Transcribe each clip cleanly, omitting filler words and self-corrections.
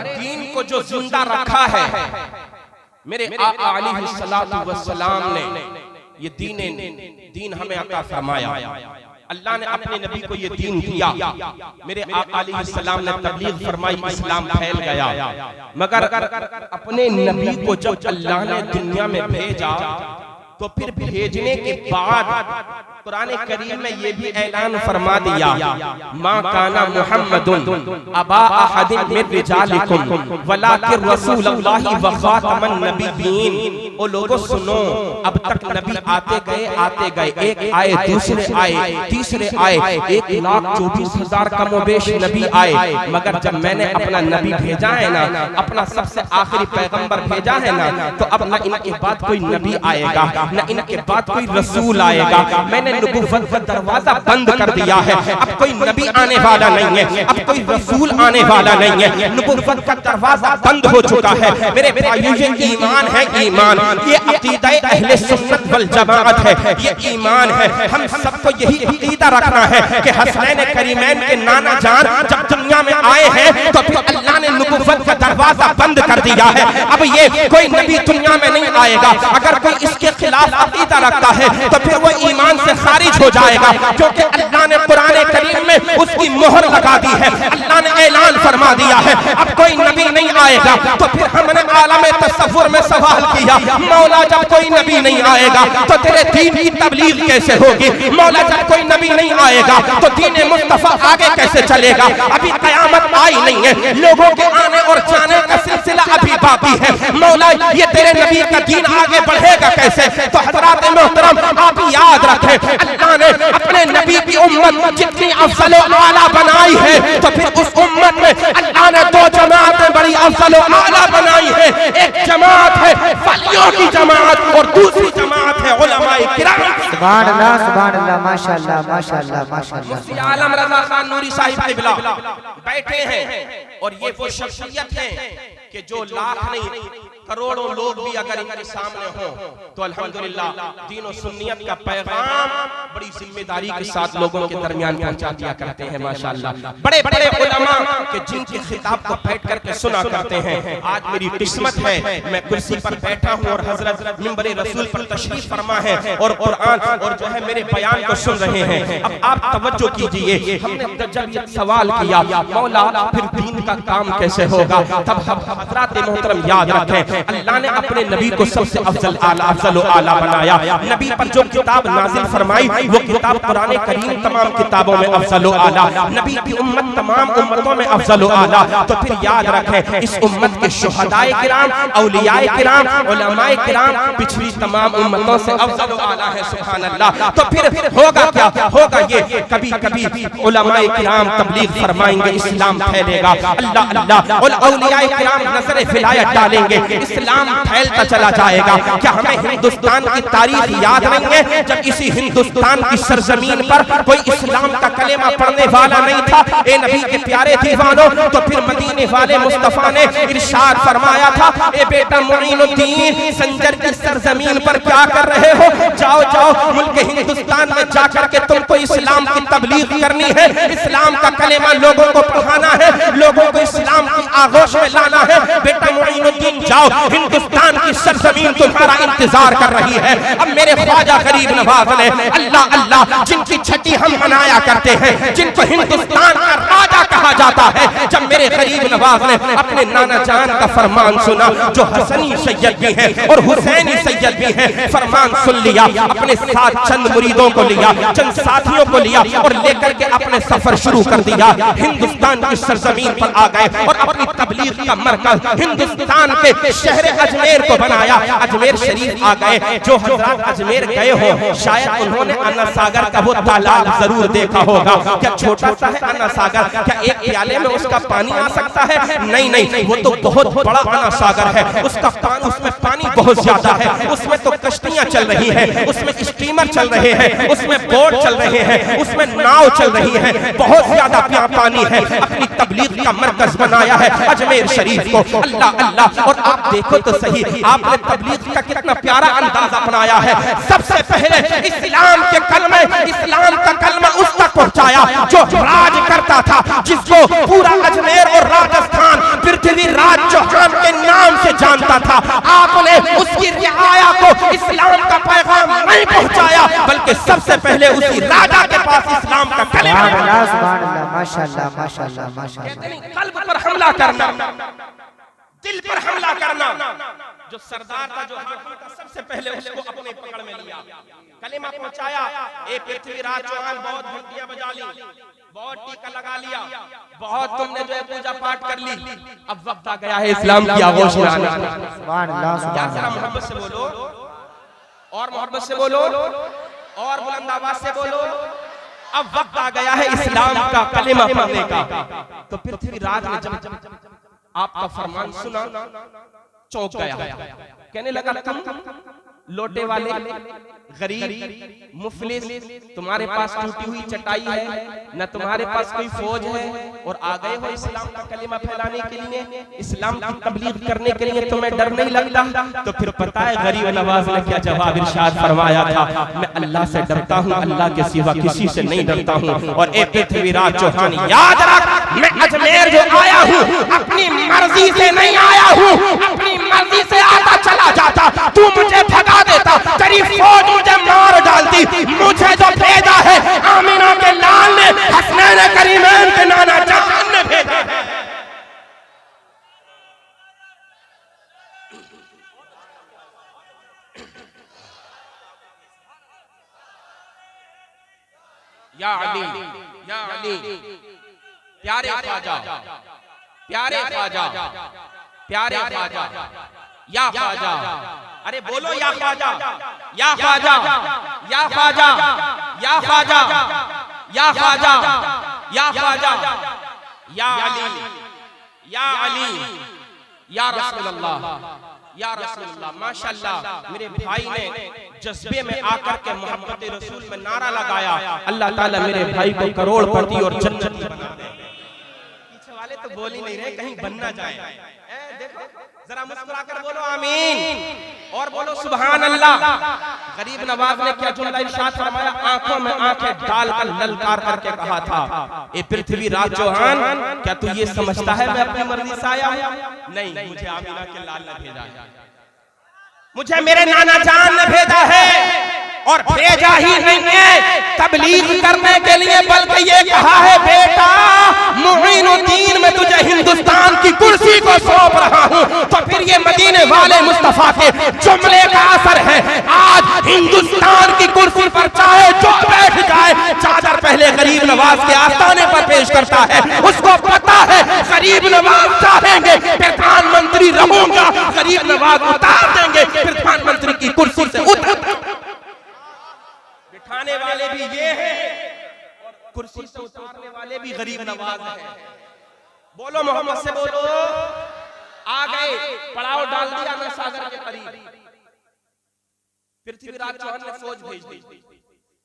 दीन को जो जिंदा रखा है मेरे आका अलैहिस्सलातु वस्सलाम ने, ये दीन हमें अता फरमाया। अल्लाह ने अपने नबी को ये दीन दिया, मेरे आका अलैहिस्सलाम ने तबलीग फरमाई, इस्लाम फैल गया। मगर अपने नबी को जब अल्लाह ने दुनिया में भेजा तो फिर भेजने के बाद कुरान करीम में ये भी ऐलान फरमा दिया, मा काना मुहम्मदुन अबा अहदिन मिन रिजालिकुम वलाकिन रसूलुल्लाहि व खातमन नबिय्यीन। ओ लोगों सुनो, अब तक नबी आते गए, एक आए, दूसरे आए, तीसरे आए, 1,24,000 कमोबेश नबी आए। मगर जब मैंने अपना नबी भेजा है ना, अपना सबसे आखिरी पैगंबर भेजा है ना, तो अब न इनके बाद कोई नबी आएगा, न इनके बाद कोई रसूल आएगा। मैंने नबुव्वत का दरवाजा बंद कर दिया है, अब कोई नबी आने वाला नहीं है, अब कोई रसूल आने वाला नहीं है, नबुव्वत का दरवाजा बंद हो चुका है। मेरे भाइयों, ये ईमान है, ईमान, ये अकीदा अहले सुन्नत वल जमाअत है, ये ईमान है। हम सबको यही अकीदा रखना है कि हसनैन करीमैन के नाना जान जब दुनिया में आए हैं तो फिर अल्लाह ने नबुव्वत का दरवाजा बंद कर दिया है। अब ये कोई नबी दुनिया में नहीं आएगा। अगर कोई इसके खिलाफ अकीदा रखता है तो फिर वो ईमान से खारिज हो जाएगा, क्योंकि अल्लाह ने कुरान करीम में उसकी मोहर लगा दी है। अल्लाह ने ऐलान फरमा दिया है अब कोई नबी नहीं आएगा। तो फिर हमने आलम तसव्वुर में सवाल किया, मौला जब कोई नबी नहीं आएगा तो तेरे दीन की तबलीग कैसे होगी? मौला जब कोई नबी नहीं आएगा तो दीन मुस्तफा आगे कैसे चलेगा? अभी कयामत आई नहीं है, लोगों के आने और जाने का सिलसिला अभी बाकी है। मौला ये तेरे नबी का दीन आगे बढ़ेगा कैसे? तो हज़रात मोहतरम, आप याद रखें, अल्लाह ने अपने नबी की उम्मत जितनी अफजल आला बनाई है, तो फिर उस उम्मत में अल्लाह ने दो जमातें बड़ी अफजल आला बनाई है। एक जमात है वलियों की जमात और दूसरी जमात है उलमाए किराम। सुभान अल्लाह, सुभान अल्लाह, माशाअल्लाह, माशाअल्लाह, माशाअल्लाह। मुफ्ती आलम रजा खान नूरी साहिब क़िबला बैठे हैं, और ये वो शख्सियत है कि जो लाख नहीं करोड़ों लोग भी अगर इनके सामने हो तो अल्हम्दुलिल्लाह दीन और सुन्नियत का पैगाम बड़ी जिम्मेदारी के साथ लोगों के दरमियान पहुंचा दिया करते हैं। माशाअल्लाह, बड़े बड़े उलमा के जिनके खिताब को बैठ करके सुना करते हैं। आज मेरी किस्मत है, मैं कुर्सी पर बैठा हूँ और हजरत मिंबर रसूल पर तशरीफ फरमा है और कुरान और जो है मेरे बयान को सुन रहे हैं। अब आप तवज्जो कीजिए, हमने जब ये सवाल किया मौला फिर दीन का काम कैसे होगा, तब हज़रात मोहतरम याद रखें, अल्लाह ने अपने नबी को सबसे अफजल आला बनाया। नबी पर जो किताब नाजिल फरमाई वो किताब कुरान करीम तमाम किताबों में अफजल आला, नबी की उम्मत तमाम उम्मतों में अफजल आला। तो फिर याद रखें, इस उम्मत के शुहदाए किराम, औलियाए किराम, उलमाए किराम पिछली तमाम उम्मतों से अफजल आला है। सुभान अल्लाह। तो फिर होगा क्या? होगा ये, कभी कभी उलमाए किराम तबलीग फरमाएंगे, इस्लाम फैलेगा, अल्लाह अल्लाह, और औलियाए किराम नजर फिलायत डालेंगे, इस्लाम फैलता चला जाएगा। क्या हमें हिंदुस्तान की तारीख याद नहीं है जब इसी हिंदुस्तान की सरजमीन पर कोई इस्लाम का कलेमा पढ़ने वाला नहीं था? ए नबी के प्यारे दीवानों, तो फिर मदीने वाले मुस्तफा ने इरशाद फरमाया था, ए बेटा मुईनुद्दीन, संजर की सरजमीन पर क्या कर रहे हो? जाओ जाओ मुल्क हिंदुस्तान में जाकर के तुमको इस्लाम की तबलीग करनी है, इस्लाम का कलेमा लोगों को पढ़ाना है, लोगों को इस्लाम की आगोश में लाना है। बेटा मुईनुद्दीन जाओ, हिंदुस्तान की सरजमीन तुम्हारा इंतजार कर रही है। अब मेरे ख्वाजा गरीब नवाज ने अल्लाह अल्लाह जिनकी छठी हम मनाया करते हैं, जिनको हिंदुस्तान का राजा कहा जाता है, जब मेरे गरीब नवाज ने अपने नाना जान का फरमान सुना, जो हसनी सैयद भी है और हुसैनी सैयद भी है, फरमान सुन लिया, अपने साथ चंद मुरीदों को लिया, चंद साथियों को लिया और लेकर के अपने सफर शुरू कर दिया। हिंदुस्तान की सरजमीन पर आ गए और अपनी तबलीग का मरकज हिंदुस्तान के शहर अजमेर को बनाया। अजमेर शरीफ आ गए। जो हज़रात अजमेर गए हो शायद उन्होंने अन्ना सागर का वो तालाब जरूर देखा होगा। क्या छोटा सा है अन्ना सागर? क्या एक प्याले में उसका पानी आ सकता है? नहीं नहीं, वो तो बहुत बड़ा अन्ना सागर है। उसका पानी, उसमें पानी बहुत ज्यादा है, उसमें तो कश्तियां चल रही है, उसमें स्टीमर चल रहे हैं, उसमें बोट चल रहे हैं, उसमें नाव चल रही है, बहुत ज्यादा पानी है। अपनी तबलीग का मरकज बनाया है अजमेर शरीफ को। अल्लाह अल्लाह। और आप देखो तो सही, आपने तबलीग का कितना प्यारा अंदाज अपनाया है। सबसे पहले इस्लाम के कलमे, इस्लाम का कलमा उस तक पहुंचाया जो राज करता था, जिसको पूरा अजमेर और राजस्थान पृथ्वीराज चौहान के नाम से जानता था। आपने उसकी रियाया को इस्लाम का पैगाम नहीं पहुंचाया, बल्कि सबसे पहले उसी राजा के पास इस्लाम का कलेमा। माशाअल्लाह माशाअल्लाह माशाअल्लाह। कल्ब पर हमला करना, दिल पर हमला करना। जो सरदार था, जो हाकिम था, सबसे पहले उसको अपने पकड़ में लिया, कलेमा पहुंचाया। ए पृथ्वीराज चौहान, बहुत घंटियां बजा ली, बहुत टीका लगा लिया, बहुत तुमने जो है पूजा पाठ कर ली, अब वक्त आ गया है इस्लाम की आगोश में आने का। सुभान अल्लाह सुभान जरा अल्लाह। मोहब्बत से बोलो, और मोहब्बत से बोलो, और बुलंद आवाज से बोलो, अब वक्त आ गया है इस्लाम का कलेमा पढ़ने का। तो पृथ्वीराज ने जब आपका फरमान सुना, चौंक गया, कहने लगा तुम लोटे वाले, गरीब, मुफलिस, तुम्हारे पास टूटी हुई चटाई है, न तुम्हारे पास कोई फौज है, और आ गए हो इस्लाम का कलेमा फैलाने के लिए, इस्लाम की तबलीग करने के लिए, तुम्हें डर नहीं लगता? तो फिर पता है गरीब नवाज ने क्या जवाब इरशाद फरमाया था, मैं अल्लाह से डरता हूँ, अल्लाह के सिवा किसी से नहीं डरता हूँ। और ए पृथ्वीराज चौहान, याद रख, मैं अजमेर जो आया हूँ अपनी मर्जी से नहीं आया हूँ, अपनी मर्जी से आता चला जाता, तू मुझे भगा देता, तेरी फौज मुझे मार डालती। मुझे जो भेजा है आमिना के लाल ने, हसनैन करीमैन के नाना जान ने भेजा है। या अली, या अली, प्यारे ख्वाजा, प्यारे ख्वाजा, प्यारे ख्वाजा, या ख्वाजा, अरे बोलो या ख्वाजा, या ख्वाजा, या ख्वाजा, या ख्वाजा, या ख्वाजा, या ख्वाजा, या अली, या अली, या रसूलल्लाह, या रसूलल्लाह। माशाअल्लाह, मेरे भाई ने जज्बे में आकर के मोहब्बत रसूल में नारा लगाया। अल्लाह ताला मेरे भाई को करोड़पति और जन्नती बना दे। पीछे वाले तो बोल ही नहीं रहे, कहीं बन ना जाए। देखो जरा मुस्कुराकर बोलो आमीन, और बोलो सुभान अल्लाह। गरीब नवाज ने क्या जुमला इरशाद फरमाया, आंखों में आंखें डालकर ललकार करके कहा था, ए पृथ्वीराज चौहान, क्या तू ये समझता है मैं अपनी मर्जी से आया हूं? नहीं, मुझे आमीना के लाल ने भेजा है, मुझे मेरे नाना जान ने भेजा है, और भेजा ही नहीं है तबलीग करने के लिए, बल्कि ये कहा है, बेटा मुईनुद्दीन में तुझे हिंदुस्तान की कुर्सी को सौंप रहा हूं। तो फिर ये मदीने वाले मुस्तफा के जुमले का असर है। आज हिंदुस्तान की कुर्सी पर चाहे जो बैठ जाए, चादर पहले गरीब नवाज के आस्थाने पर पेश करता है। उसको पता है गरीब नवाज चाहेंगे प्रधानमंत्री रहूंगा, गरीब नवाज उतार देंगे प्रधानमंत्री की कुर्सी से, बिठाने वाले भी ये हैं, कुर्सी से उतारने वाले भी गरीब नवाज हैं। बोलो मोहम्मद से बोलो। आ गए, पड़ाव डाल दिया मैं सागर के करीब। पृथ्वीराज चौहान ने फौज भेज दी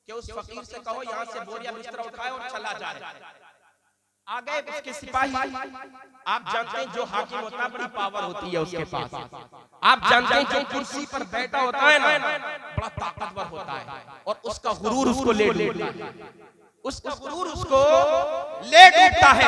कि उस फकीर से कहो यहाँ से बोरिया बिस्तर उठाए और चला जाए। आ गए उसके सिपाही। आप जानते हैं जो हाकिम होता है बड़ी पावर होती है उसके पास। आप जानते हैं जो कुर्सी पर बैठा होता है ना, बड़ा ताकतवर होता है, और उसका गुरूर उसको ले लेता है, उसका गुरूर उसको ले डूबता है।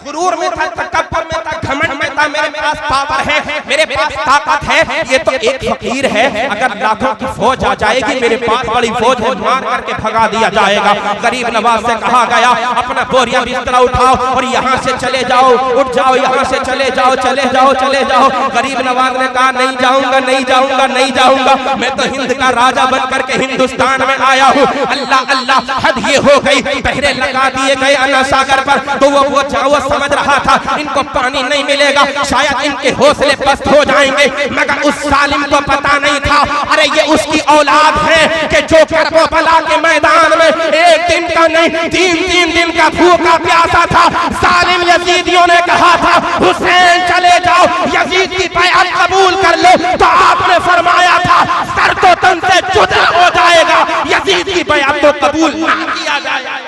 गुरूर में था, तकब्बुर में था, घमंड में था, मेरे पास पावर है, मेरे पास ताकत है। ये तो एक फकीर है, अगर लाखों की फौज आ जाएगी, मेरे पास बड़ी फौज है, मार करके भगा दिया जाएगा। गरीब नवाज से कहा गया, अपना बोरिया बिस्तरा उठाओ और यहाँ से चले जाओ, उठ जाओ, यहाँ से चले जाओ, चले जाओ, चले जाओ। गरीब नवाज ने कहा, नहीं जाऊंगा, नहीं जाऊंगा, नहीं जाऊंगा, मैं तो हिंद का राजा बन करके हिंदुस्तान में आया हूँ। अल्लाह अल्लाह, हद ये हो गई। पहरे लगा दिए गए अन्ना सागर पर, तो वो समझ रहा था इनको पानी नहीं मिलेगा, शायद इनके हौसले पस्त हो जाएंगे, मगर उस सालिम को पता नहीं था, अरे ये उसकी औलाद है कि जो करबला के मैदान में एक दिन का नहीं, तीन दिन का भूखा प्यासा था। सालिम यजीदियों ने कहा था, हुसैन चले जाओ, यजीद की बैअत कबूल कर लो, तो आपने फरमाया था सर तो तन से जुदा हो जाएगा, यजीद की बैअत को कबूल ना किया जाएगा।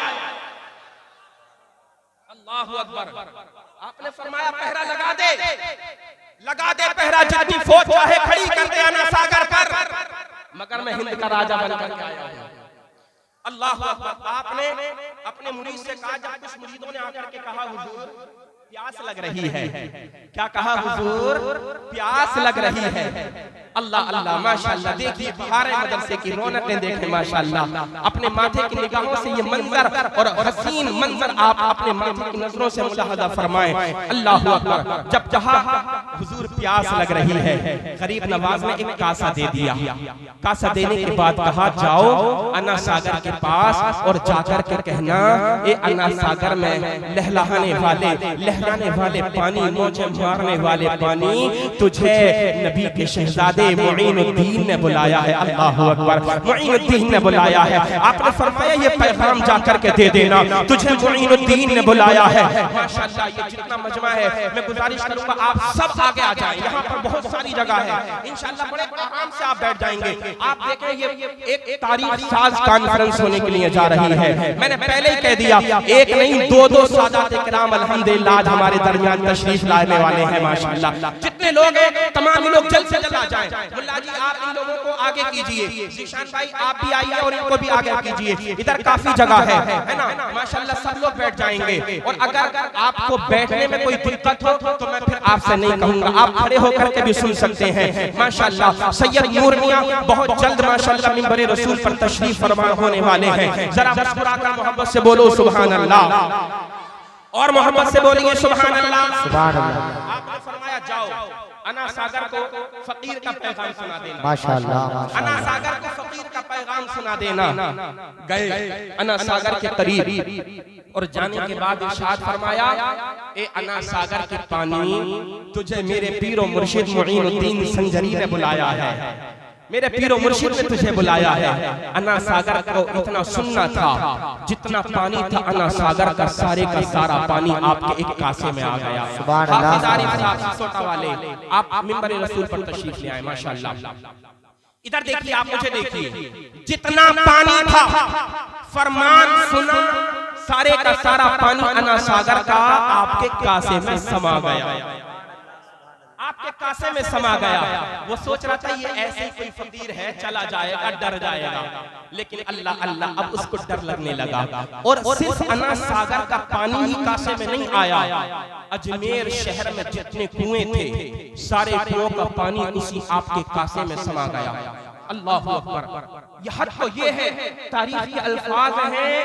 अल्लाहु अकबर। आपने फरमाया पहरा लगा दे, लगा दे पहरा, जितनी फौज चाहे खड़ी कर दे अन्ना सागर पर, मगर मैं हिंद का राजा बनकर आया हूं। अल्लाहु अकबर। आपने अपने मुरीद से कहा, जब कुछ मुरीदों ने आकर के कहा, हुजूर प्यास लग रही है। क्या कहा हुजूर? प्यास लग रही है। अल्लाह अल्लाह माशाअल्लाह। देखिए बहार मदरसे की रौनकें देखें माशाअल्लाह। अपने माथे की निगाहों से ये मंजर और हसीन मंजर आप अपने माथे की नजरों से मुलाहजा फरमाएं। अल्लाहु अकबर। जब जहां हुजूर प्यास लग रही है, गरीब नवाज ने एक कासा दे दिया। कासा देने के बाद कहा जाओ अन्ना सागर के पास और जाकर के कहना, ए अन्ना सागर में लहराने वाले पानी, मौजें मारने वाले पानी, तुझे नबी के शहजादे मुईनुद्दीन ने बुलाया है। अल्लाहु अकबर। मुईनुद्दीन ने बुलाया है। आपने फरमाया ये पैगाम जाकर के दे देना, तुझे मुईनुद्दीन ने बुलाया है। माशाअल्लाह ये जितना मजमा है, मैं गुजारिश करूंगा आप सब आगे आ जाएं। यहाँ पर बहुत सारी जगह है, इंशाअल्लाह बड़े आराम से आप बैठ जाएंगे। आप देखें ये एक तारीख साज कॉन्फ्रेंस होने के लिए जा रही है। मैंने पहले ही कह दिया, एक नहीं दो सादात इकराम अल्हम्दुलिल्लाह आज हमारे दरमियान तशरीफ लाने वाले हैं माशाअल्लाह। जितने लोग हैं तमाम लोग जल्द से जल्द आ जाएं। मुल्ला जी आप इन लोगों को आगे कीजिए, जिशान भाई आप भी आइए और इनको भी आगे कीजिए। इधर काफी जगह है ना माशाअल्लाह। सब लोग बैठ जाएंगे और अगर आपको बैठने में कोई दिक्कत हो तो मैं फिर आपसे नहीं कहूंगा, आप खड़े होकर के भी सुन सकते हैं माशाअल्लाह। सैयद नूर मियां बहुत जल्द माशाअल्लाह मिंबर रसूल पर तशरीफ फरमा होने वाले हैं। जरा मुस्कुराकर मोहब्बत से बोलो सुभान अल्लाह, और मोहब्बत से बोलिए सुभान अल्लाह। सुभान अल्लाह। आपने फरमाया जाओ अन्ना सागर को फकीर का पैगाम सुना देना। माशाअल्लाह। अन्ना सागर को फकीर का पैगाम सुना देना। गए अन्ना सागर के करीब और जाने के बाद इरशाद फरमाया, ए अन्ना सागर के पानी, तुझे मेरे पीरो मुर्शिद मुईनुद्दीन संजरी ने बुलाया है। मेरे पीरो मुर्शिद ने तुझे बुलाया है। अन्ना सागर को इतना सुनना था, जितना पानी था अन्ना सागर का सारा पानी आपके एक कासे में आ गया। हाफिज़ारी सोटा वाले आप मिंबर रसूल पर तशरीफ ले आए माशाअल्लाह। इधर देखिए, आप मुझे देखिए, जितना पानी था फरमान सुना, सारे का सारा पानी अन्ना सागर का आपके कासे में समा गया, आपके कासे में समा गया। वो सोच रहा था ये ऐसे कोई फकीर है चला जाएगा डर जाएगा, लेकिन अल्लाह अल्लाह अब उसको डर लगने लगा। और सिर्फ अन्ना सागर का पानी ही कासे में नहीं आया, अजमेर शहर में जितने कुएं थे सारे कुओं का पानी उसी आपके कासे में समा गया। अल्लाहु अकबर। ये हद तो ये है, तारीख के अल्फाज हैं,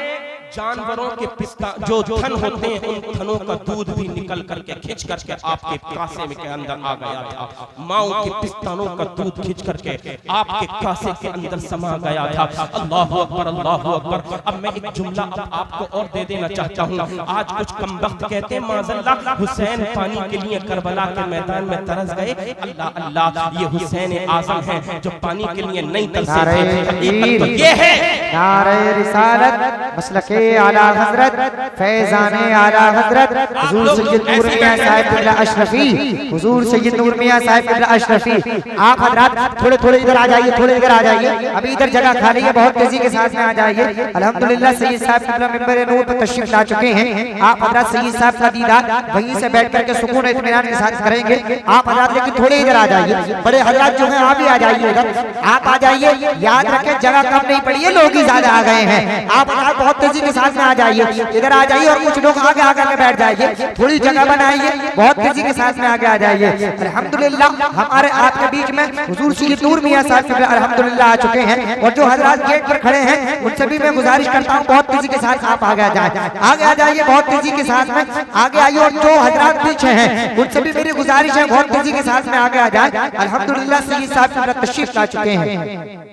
जानवरों के पिस्ता जो थन होते हैं उन थनों का दूध भी निकल करके खींच करके आपके कासे में के अंदर आ गया था। माओ के पिस्तानों का दूध खींच करके आपके कासे के अंदर समा गया था। अल्लाहु अकबर अल्लाहु अकबर। अब मैं एक जुमला अब आपको और दे देना चाहता हूँ। आज कुछ कमबख्त कहते हैं माज़अल्लाह हुसैन पानी के लिए करबला के मैदान में तरस गए। अल्लाह अल्लाह, ये हुसैन आज़म हैं जो पानी के लिए नहीं तरसे थे। तो ये है नारे रिसालत मसलके आला हजरत फैजाने आला हजरत हुजूर सैयद नूर मियां साहिब क़िबला अशरफी, हुजूर सैयद नूर मियां साहिब क़िबला अशरफी। आप हजरात थोड़े थोड़े इधर आ जाइए, थोड़े इधर आ जाइए, अभी इधर जगह खाली है, बहुत तेजी के साथ में आ जाइए। अल्हम्दुलिल्लाह सैयद साहब क़िबला मिंबर नूर पर तशरीफ ला चुके हैं। आप हजरात सैयद साहब का दीदार वहीं से बैठ करके सुकून और इत्मीनान के साथ करेंगे। आप हजरात लेकिन थोड़े इधर आ जाइए, बड़े हजरात जो हैं आप भी आ जाइए इधर, आप आ जाइए। याद रखें जगह कम नहीं पड़ी है, लोग ही ज्यादा आ गए हैं। आप हजरात बहुत तेजी के साथ में आ जाइए, इधर आ जाइए और कुछ लोग आगे आकर के बैठ जाइए, थोड़ी जगह बनाइए, बहुत तेजी के साथ में आगे आ जाइए। अल्हम्दुलिल्लाह हमारे आपके बीच में हुजूर सैयद नूर मियां साहब अल्हम्दुलिल्लाह आ चुके हैं। और जो हजरात गेट पर खड़े हैं उनसे भी मैं गुजारिश करता हूँ बहुत तेजी के साथ आप आगे आ जाए, आगे आ जाइए, बहुत तेजी के साथ में आगे आइए। और जो हजरात पीछे हैं उनसे भी मेरी गुजारिश है बहुत तेजी के साथ में आगे आ जाए। अल्हम्दुलिल्लाह सैयद साहब तशरीफ ला चुके हैं।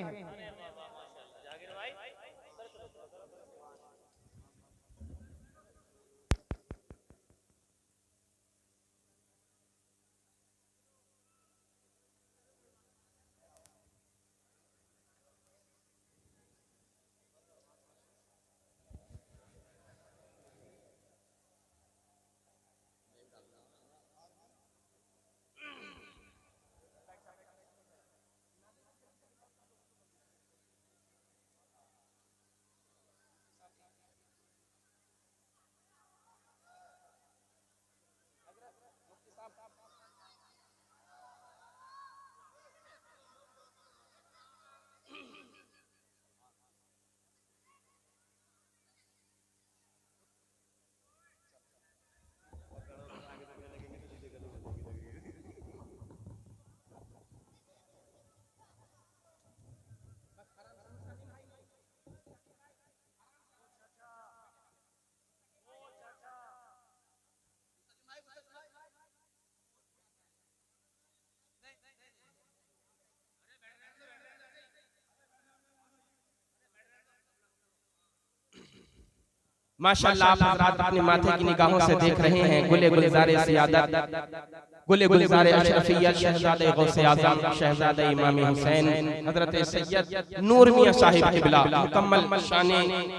माशाअल्लाह आप हज़रात अपने माथे की निगाहों से देख रहे हैं गुले गुलज़ारे सियादत, गुले गुलज़ारे अशरफियत, शहज़ादे गौसे आज़म, शहज़ादे इमाम हुसैन हज़रत सैयद नूर मियां साहिब क़िबला मुकम्मल शाने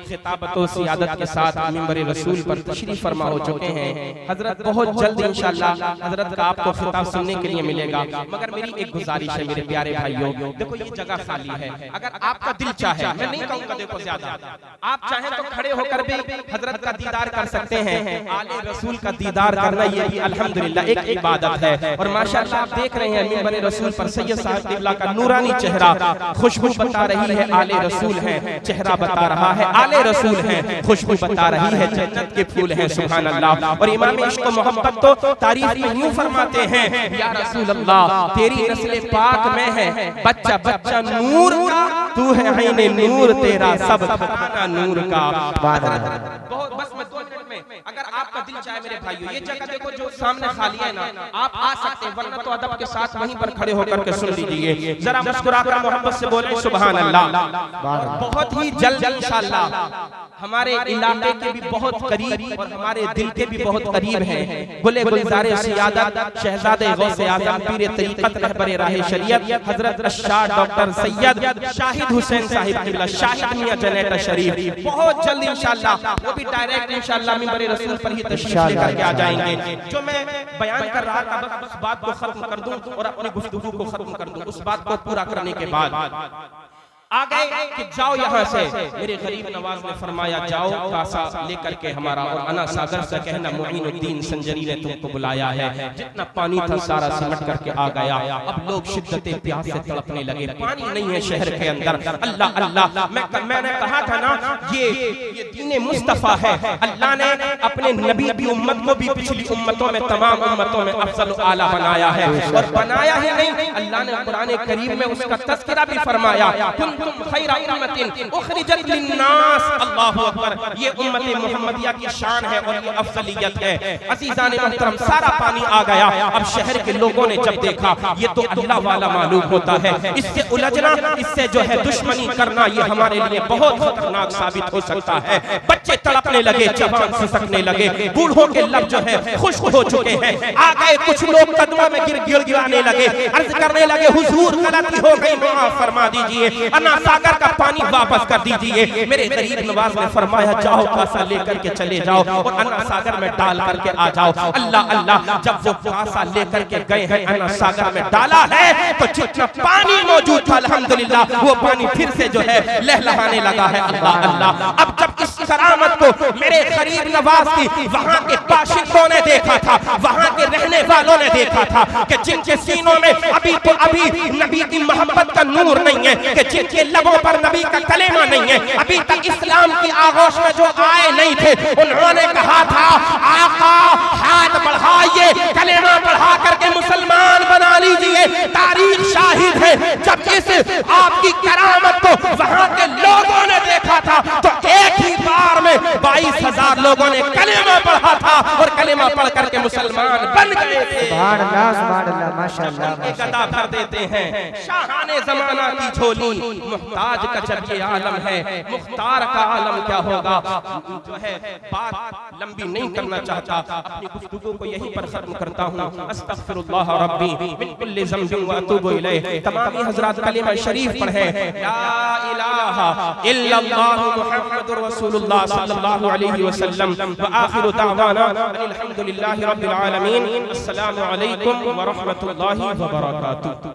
खिताबत व सियादत के साथ मिंबर रसूल पर तशरीफ फरमा हो चुके हैं। हज़रत बहुत जल्द इंशाअल्लाह हज़रत का आपको खिताब सुनने के लिए मिलेगा। मगर मेरी एक गुजारिश है मेरे प्यारे भाइयों, देखो ये जगह खाली है, अगर आपका दिल चाहे, मैं नहीं कहूँगा देखो ज्यादा, आप चाहें तो खड़े होकर भी हज़रत का दीदार कर सकते हैं। आले रसूल का दीदार करना ये भी अल्हम्दुलिल्लाह एक इबादत है। और माशाअल्लाह आप देख रहे हैं मिंबर रसूल पर सैयद साहब क़िबला का नूरानी चेहरा, खुशबू बता रही है आले रसूल हैं, चेहरा बता रहा है आले रसूल हैं, खुशबू बता रही है जन्नत के फूल हैं। सुभान अल्लाह। और इमाम इश्क मोहब्बत तो तारीफ में यूं फरमाते हैं, या रसूल अल्लाह तेरी नस्ल पाक में है बच्चा बच्चा नूर का, तू है ऐने नूर तेरा सब खाना नूर का। बहुत बस मैं 2 मिनट में, अगर आपका दिल चाहे मेरे भाइयों, ये जगह देखो जो सामने खाली है ना, आप आ सकते हैं, वरना तो अदब के साथ वहीं पर खड़े होकर के सुन लीजिए। जरा मुस्कुराकर मोहब्बत से बोले सुभान अल्लाह। बहुत ही जल्द इंशाअल्लाह हमारे इलाके के भी बहुत करीब और हमारे दिल के भी बहुत करीब हैं गुले गुलज़ारे सियादत, शहज़ादे गौसे आज़म, पीर तरीक़त, रहबरे राह शरीयत हज़रत अश्शाद डॉक्टर सैयद शाहिद हुसैन साहिब क़िबला, शाहिद मियां जनेटा शरीफ। बहुत जल्द इंशाअल्लाह वो भी डायरेक्ट इंशाअल्लाह मिंबर रसूल पर ही तशरीफ लेकर के आ जाएंगे। जो मैं बयान कर रहा था बस उस बात को खत्म कर दूं और अपनी गुफ्तगू को खत्म कर दूं। उस बात को पूरा करने के बाद आ गए कि जाओ यहाँ से। मेरे गरीब नवाज ने फरमाया जाओ कासा लेकर के हमारा, और अना सागर से कहना मुईनुद्दीन संजरी ने तुमको बुलाया है। जितना पानी था सारा सिमट करके आ गया। अब लोग शिद्दत प्यास से तड़पने लगे, पानी नहीं है शहर के अंदर। अल्लाह अल्लाह, मैंने कहा था ना ये दीन मुस्तफा है। अल्लाह ने अपने नबी की उम्मत को भी पिछली उम्मतों में तमाम उम्मतों में अफजल आला बनाया है। और बनाया ही नहीं, अल्लाह ने कुरान करीम में उसका तज़किरा भी फरमाया, तुम खैरा उम्मतिन उखरिजत लिन्नास। अल्लाहु अकबर। ये उम्मत मुहम्मदिया की शान है और ये अफजलियत है। अज़ीज़ान मोहतरम, सारा पानी आ गया। अब शहर के लोगों ने जब देखा ये तो अल्लाह वाला मालूम होता है, इससे उलझना, इससे जो है दुश्मनी करना, ये हमारे लिए बहुत खतरनाक साबित हो सकता है। बच्चे तड़पने लगे, जवान सिसकने लगे, बूढ़ों के लब जो है खुश्क हो चुके हैं। आ गए कुछ लोग कदमों में गिड़गिड़ाने लगे, अर्ज करने लगे हुजूर गलती हो गई, माफ फरमा दीजिए, अना सागर का पानी वापस कर दीजिए। मेरे गरीब नवाज ने फरमाया जाओ कासा लेकर के चले जाओ और अन्ना सागर में डाल करके आ जाओ। अल्लाह अल्लाह, जब वो कासा लेकर के गए हैं अन्ना सागर में डाला है तो जितना पानी मौजूद था अल्हम्दुलिल्लाह वो पानी फिर से जो है लहलहाने लगा है। अल्लाह अल्लाह। अब जब इस करामत को मेरे गरीब नवाज की वहां के बाशिंदों ने देखा था, वहां के रहने वालों ने देखा था कि जिनके सीनों में अभी तो अभी नबी की मोहब्बत का नूर नहीं है, कि जिनके लबों पर नबी का कलेमा नहीं है, अभी तक इस्लाम की आगोश में जो आए नहीं थे, उन्होंने कहा था आका हाथ बढ़ाइए, कलेमा बढ़ा करके मुसलमान बना लीजिए। तारीख शाहिद है, जब इस आपकी करामत को वहां के लोगों ने देखा था तो एक ही बार में 22,000 लोगों ने कलेमा पढ़ा था और कलेमा पढ़ करके मुसलमान बन गए थे। सुभान अल्लाह, सुभान अल्लाह, माशाअल्लाह। गदा भर देते हैं शाहाने जमाना की झोली, मुहताज का जब ये आलम है, मुख्तार का आलम क्या होगा। जो है बात लंबी नहीं करना चाहता, अपनी गुफ्तगू को यहीं पर खत्म करता हूँ। अस्तगफिरुल्लाह रब्बी मिन कुल्लि ज़ंबिन व अतूबु इलैह। तमाम हज़रात कलिमा शरीफ पर है, ला इलाहा इल्लल्लाह मुहम्मदुर रसूलुल्लाह सल्लल्लाहु अलैहि वसल्लम। व आखिरु दावाना अल्हम्दुलिल्लाहि रब्बिल आलमीन। अस्सलामु अलैकुम व रहमतुल्लाहि व बरकातुहू।